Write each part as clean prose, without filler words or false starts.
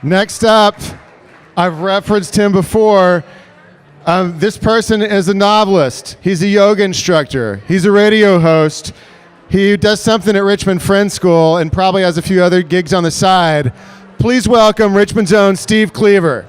Next up, I've referenced him before. This person is a novelist. He's a yoga instructor. He's a radio host. He does something at Richmond Friends School and probably has a few other gigs on the side. Please welcome Richmond's own Steve Cleaver.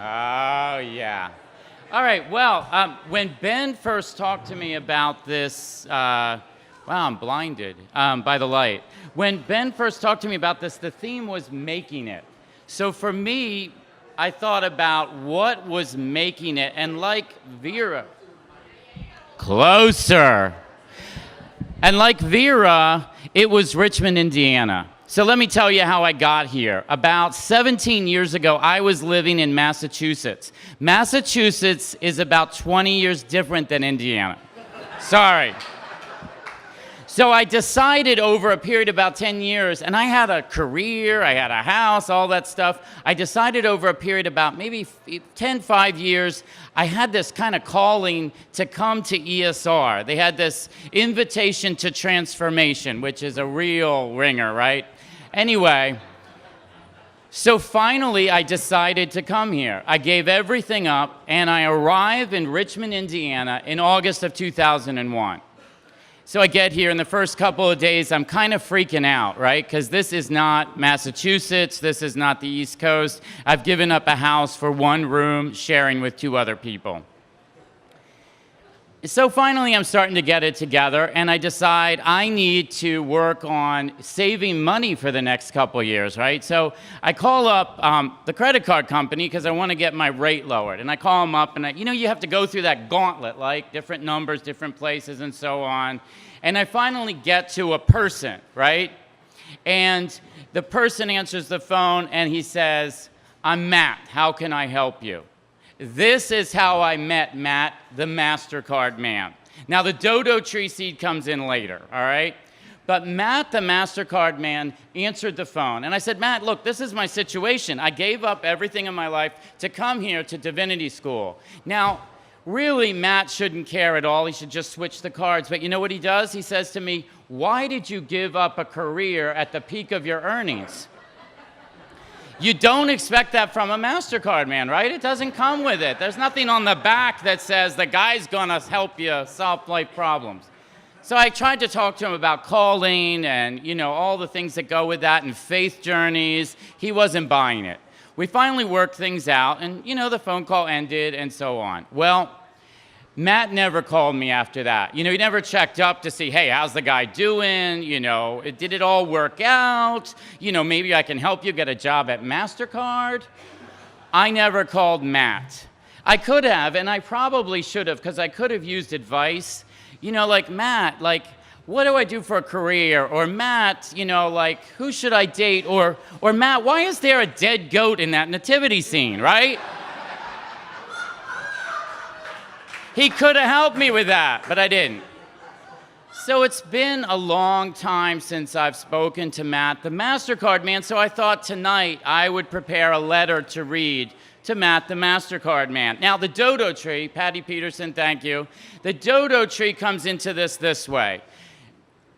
Oh, yeah. All right, well, when Ben first talked to me about this, wow, I'm blinded by the light. When Ben first talked to me about this, the theme was making it. So for me, I thought about what was making it, and like Vera, closer. And like Vera, it was Richmond, Indiana. So let me tell you how I got here. About 17 years ago, I was living in Massachusetts. Massachusetts is about 20 years different than Indiana. Sorry. So I decided over a period of about 10 years, and I had a career, I had a house, all that stuff. I decided over a period of about maybe 5 years, I had this kind of calling to come to ESR. They had this invitation to transformation, which is a real ringer, right? Anyway, so finally I decided to come here. I gave everything up, and I arrived in Richmond, Indiana in August of 2001. So I get here, in the first couple of days, I'm kind of freaking out, right? Because this is not Massachusetts, this is not the East Coast. I've given up a house for one room, sharing with 2 other people. So finally, I'm starting to get it together, and I decide I need to work on saving money for the next couple years, right? So I call up the credit card company because I want to get my rate lowered. And I call them up, and you have to go through that gauntlet, like different numbers, different places, and so on. And I finally get to a person, right? And the person answers the phone, and he says, "I'm Matt. How can I help you?" This is how I met Matt, the Mastercard Man. Now, the Dodo Tree seed comes in later, all right? But Matt, the Mastercard Man, answered the phone. And I said, "Matt, look, this is my situation. I gave up everything in my life to come here to divinity school." Now, really, Matt shouldn't care at all. He should just switch the cards. But you know what he does? He says to me, "Why did you give up a career at the peak of your earnings?" You don't expect that from a Mastercard Man, right? It doesn't come with it. There's nothing on the back that says the guy's gonna help you solve life problems. So I tried to talk to him about calling and, all the things that go with that and faith journeys. He wasn't buying it. We finally worked things out, and, the phone call ended and so on. Well, Matt never called me after that. He never checked up to see, hey, how's the guy doing? Did it all work out? Maybe I can help you get a job at Mastercard. I never called Matt. I could have, and I probably should have, because I could have used advice. Like, Matt, what do I do for a career? Or Matt, who should I date? Or Matt, why is there a dead goat in that nativity scene, right? He could have helped me with that, but I didn't. So it's been a long time since I've spoken to Matt, the Mastercard Man, so I thought tonight I would prepare a letter to read to Matt, the Mastercard Man. Now, the Dodo Tree, Patty Peterson, thank you. The Dodo Tree comes into this way.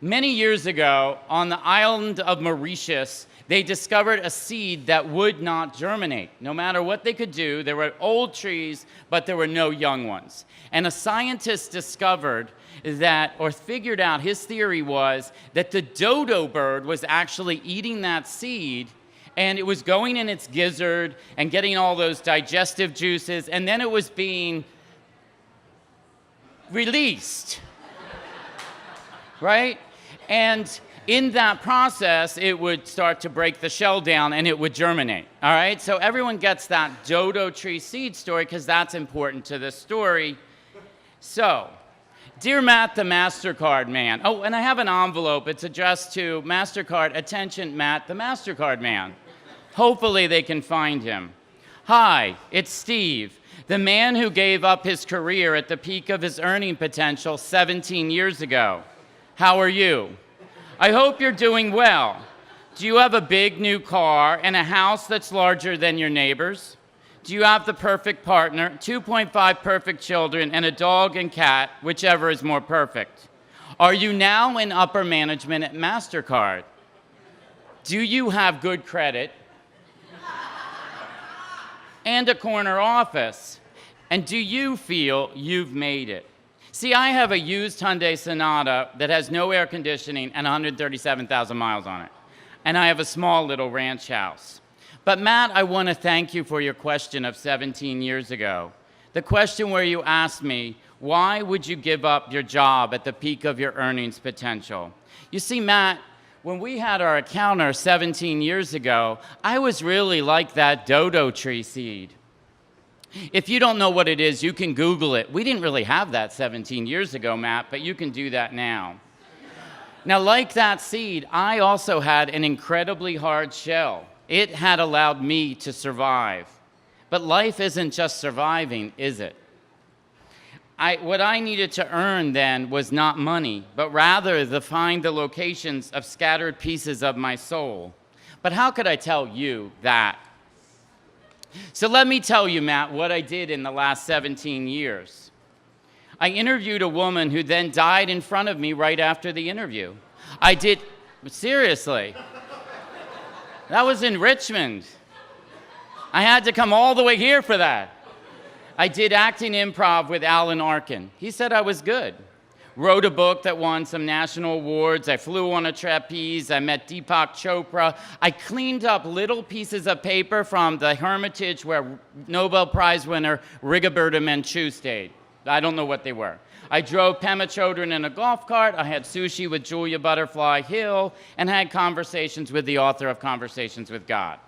Many years ago, on the island of Mauritius, they discovered a seed that would not germinate. No matter what they could do, there were old trees, but there were no young ones. And a scientist discovered that, or figured out, his theory was that the dodo bird was actually eating that seed, and it was going in its gizzard and getting all those digestive juices, and then it was being released, right? And in that process, it would start to break the shell down and it would germinate, all right? So everyone gets that Dodo Tree seed story because that's important to this story. So, dear Matt, the Mastercard Man. Oh, and I have an envelope. It's addressed to Mastercard. Attention, Matt, the Mastercard Man. Hopefully they can find him. Hi, it's Steve, the man who gave up his career at the peak of his earning potential 17 years ago. How are you? I hope you're doing well. Do you have a big new car and a house that's larger than your neighbor's? Do you have the perfect partner, 2.5 perfect children, and a dog and cat, whichever is more perfect? Are you now in upper management at Mastercard? Do you have good credit and a corner office? And do you feel you've made it? See, I have a used Hyundai Sonata that has no air conditioning and 137,000 miles on it. And I have a small little ranch house. But Matt, I want to thank you for your question of 17 years ago. The question where you asked me, why would you give up your job at the peak of your earnings potential? You see, Matt, when we had our encounter 17 years ago, I was really like that Dodo Tree seed. If you don't know what it is, you can Google it. We didn't really have that 17 years ago, Matt, but you can do that now. Now, like that seed, I also had an incredibly hard shell. It had allowed me to survive. But life isn't just surviving, is it? What I needed to earn then was not money, but rather to find the locations of scattered pieces of my soul. But how could I tell you that? So let me tell you, Matt, what I did in the last 17 years. I interviewed a woman who then died in front of me right after the interview. Seriously. That was in Richmond. I had to come all the way here for that. I did acting improv with Alan Arkin. He said I was good. Wrote a book that won some national awards. I flew on a trapeze. I met Deepak Chopra. I cleaned up little pieces of paper from the Hermitage where Nobel Prize winner Rigoberta Menchú stayed. I don't know what they were. I drove Pema Chodron in a golf cart. I had sushi with Julia Butterfly Hill and had conversations with the author of Conversations with God.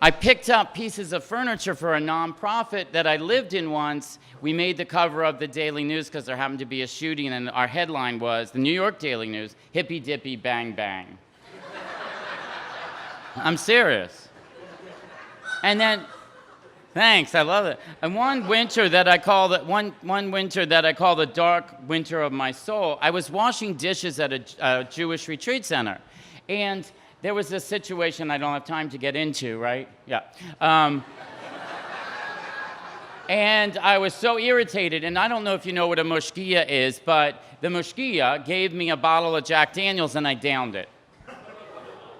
I picked up pieces of furniture for a nonprofit that I lived in once. We made the cover of the Daily News because there happened to be a shooting, and our headline was, the New York Daily News, hippy dippy bang bang. I'm serious. And then, thanks, I love it. And one winter that I call the dark winter of my soul, I was washing dishes at a Jewish retreat center. And there was this situation I don't have time to get into, right? Yeah. And I was so irritated, and I don't know if you know what a mushkia is, but the mushkia gave me a bottle of Jack Daniels and I downed it.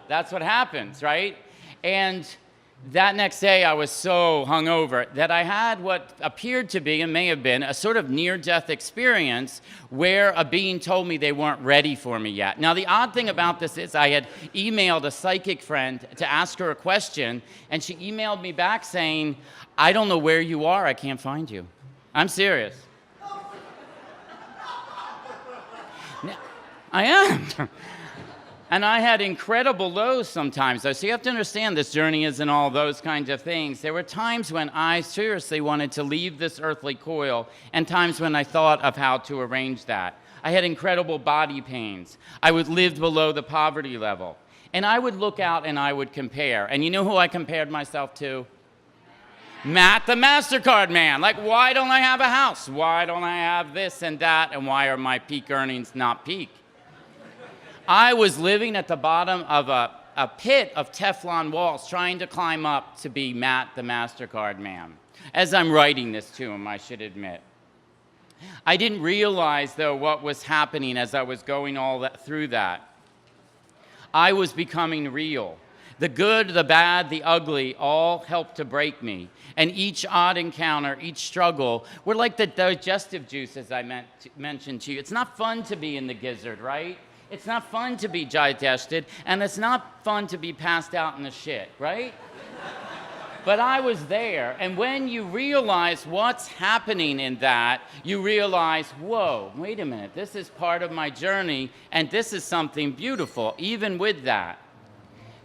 That's what happens, right? And that next day I was so hungover that I had what appeared to be and may have been a sort of near-death experience where a being told me they weren't ready for me yet. Now the odd thing about this is I had emailed a psychic friend to ask her a question, and she emailed me back saying, I don't know where you are, I can't find you. I'm serious. I am. And I had incredible lows sometimes, though. So you have to understand this journey isn't all those kinds of things. There were times when I seriously wanted to leave this earthly coil, and times when I thought of how to arrange that. I had incredible body pains. I would live below the poverty level. And I would look out and I would compare. And you know who I compared myself to? Matt the Mastercard Man. Like, why don't I have a house? Why don't I have this and that? And why are my peak earnings not peak? I was living at the bottom of a pit of Teflon walls trying to climb up to be Matt the Mastercard Man. As I'm writing this to him, I should admit. I didn't realize, though, what was happening as I was going through that. I was becoming real. The good, the bad, the ugly all helped to break me. And each odd encounter, each struggle, were like the digestive juices I mentioned to you. It's not fun to be in the gizzard, right? It's not fun to be digested, and it's not fun to be passed out in the shit, right? But I was there, and when you realize what's happening in that, you realize, whoa, wait a minute, this is part of my journey, and this is something beautiful, even with that.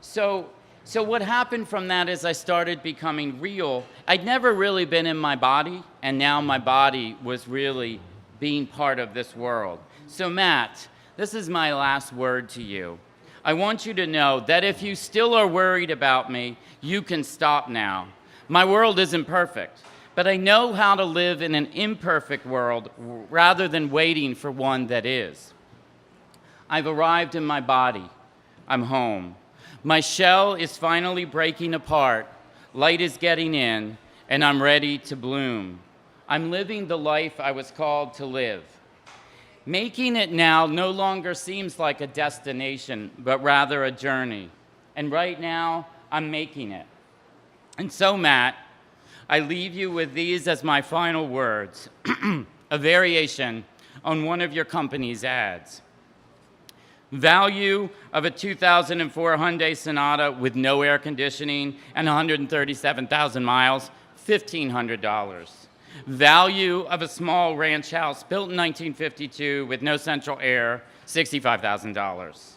So what happened from that is I started becoming real. I'd never really been in my body, and now my body was really being part of this world. So Matt, this is my last word to you. I want you to know that if you still are worried about me, you can stop now. My world isn't perfect, but I know how to live in an imperfect world rather than waiting for one that is. I've arrived in my body. I'm home. My shell is finally breaking apart. Light is getting in. and I'm ready to bloom. I'm living the life I was called to live. Making it now no longer seems like a destination, but rather a journey. And right now, I'm making it. And so, Matt, I leave you with these as my final words, a variation on one of your company's ads. Value of a 2004 Hyundai Sonata with no air conditioning and 137,000 miles, $1,500. Value of a small ranch house built in 1952 with no central air, $65,000.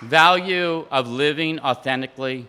Value of living authentically